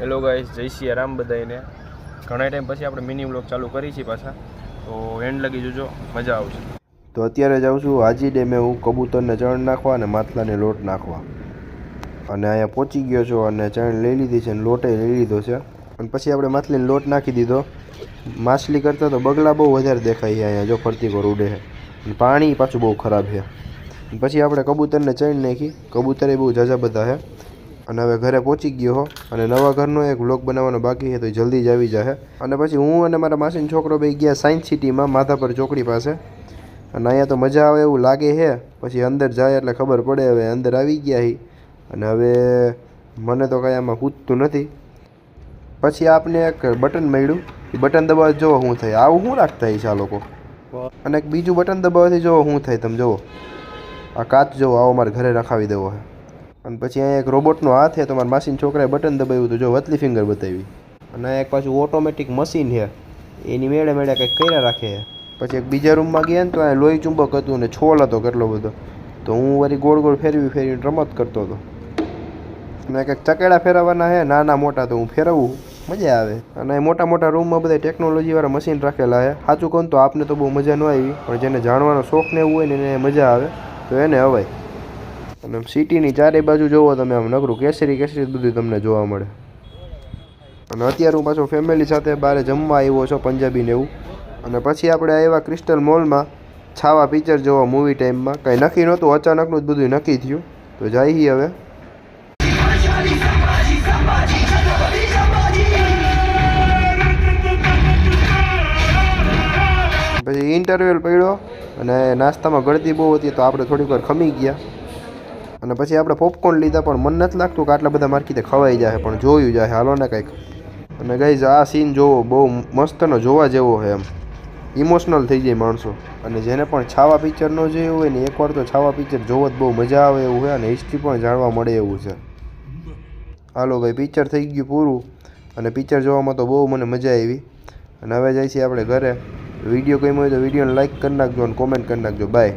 Hello guys, જય શ્રી રામ બધાને. ઘણા ટાઈમ પછી આપણે મિની વ્લોગ ચાલુ કરી છીએ પાછા, તો એન્ડ લગી જોજો, મજા આવશે. તો અત્યારે જાઉં છું હાજી ડેમે હું કબૂતરને ચણ નાખવા અને માટલાને લોટ નાખવા. અને અહીંયા પહોંચી ગયો છું અને ચણ લઈ લીધી છે અને લોટે લઈ લીધો છે. અને પછી આપણે માછલીને લોટ નાખી દીધો. માછલી કરતાં તો બગલા બહુ વધારે દેખાય છે અહીંયા, જો ફરતી કોર ઉડે છે અને પાણી પાછું બહુ ખરાબ છે. પછી આપણે કબૂતરને ચણ નાખી. કબૂતરે બહુ ઝાઝા બધા છે. અને હવે ઘરે પહોંચી ગયો હો અને નવા ઘરનો એક વ્લોગ બનાવવાનો બાકી છે, તો જલ્દી જ આવી જશે. અને પછી હું અને મારા માસીનો છોકરો ભાઈ ગયા સાયન્સ સિટીમાં માધાપર ચોકડી પાસે. અને અહીંયા તો મજા આવે એવું લાગે છે. પછી અંદર જાય એટલે ખબર પડે. હવે અંદર આવી ગયા હી અને હવે મને તો કાંઈ આમાં પૂછતું નથી. પછી આપને એક બટન મળ્યું, એ બટન દબાવવાથી જોવો શું થાય. આવું શું રાખતા હશે આ લોકો. અને એક બીજું બટન દબાવવાથી જોવો શું થાય. તમે જુઓ આ કાચ જોવો, આવો મારે ઘરે રખાવી દેવો છે. અને પછી અહીંયા એક રોબોટનો હાથ છે, તો મારા માસીના છોકરાએ બટન દબાવ્યું હતું, જો વતલી ફિંગર બતાવી. અને એક પાછું ઓટોમેટિક મશીન છે, એની મેળે મેળે કંઈક કર્યા રાખે છે. પછી એક બીજા રૂમમાં ગયા ને તો અહીંયા લોહી ચુંબક હતું ને છોલ હતો કેટલો બધો, તો હું વળી ગોળ ગોળ ફેરવીને રમત કરતો હતો. અને કંઈક ચકેડા ફેરવવાના છે નાના મોટા, તો હું ફેરવું, મજા આવે. અને મોટા મોટા રૂમમાં બધા ટેકનોલોજીવાળા મશીન રાખેલા છે. સાચું કહું તો આપને તો બહુ મજા ન આવી, પણ જેને જાણવાનો શોખ ને એવું હોય ને એને મજા આવે, તો એને અવાય. અને સિટીની ચારે બાજુ જોવો તમે, આમ નગરું કેસરી કેસરી બધું તમને જોવા મળે. અને અત્યારે હું પાછો ફેમિલી સાથે બહાર જમવા આવ્યો છો, પંજાબીને એવું. અને પછી આપણે આવ્યા ક્રિસ્ટલ મોલમાં છાવા પિક્ચર જોવા મૂવી ટાઈમમાં. કંઈ નક્કી નહોતું, અચાનકનું જ બધું નક્કી થયું. તો જઈએ હવે. પછી ઇન્ટરવેલ પડ્યો અને નાસ્તામાં ગળદી બહુ હતી, તો આપણે થોડીક વાર ખમી ગયા. અને પછી આપણે પોપકોર્ન લીધા, પણ મને નથી લાગતું કે આટલા બધા માર્કેટે ખવાઈ જાય, પણ જોયું જાય, હાલો ને કંઈક. અને ગાઈઝ આ સીન જોવો, બહુ મસ્તનો જોવા જેવો છે. એમ ઇમોશનલ થઈ જાય માણસો. અને જેને પણ છાવા પિક્ચર ન જોયું હોય ને, એકવાર તો છાવા પિક્ચર જોવો જ બહુ મજા આવે એવું છે. અને હિસ્ટ્રી પણ જાણવા મળે એવું છે. હાલો ભાઈ, પિક્ચર થઈ ગયું પૂરું. અને પિક્ચર જોવામાં તો બહુ મને મજા આવી. અને હવે જાય છે આપણે ઘરે. વિડીયો ગમ્યો હોય તો વિડીયોને લાઈક કરી નાખજો અને કોમેન્ટ કરી નાખજો. બાય.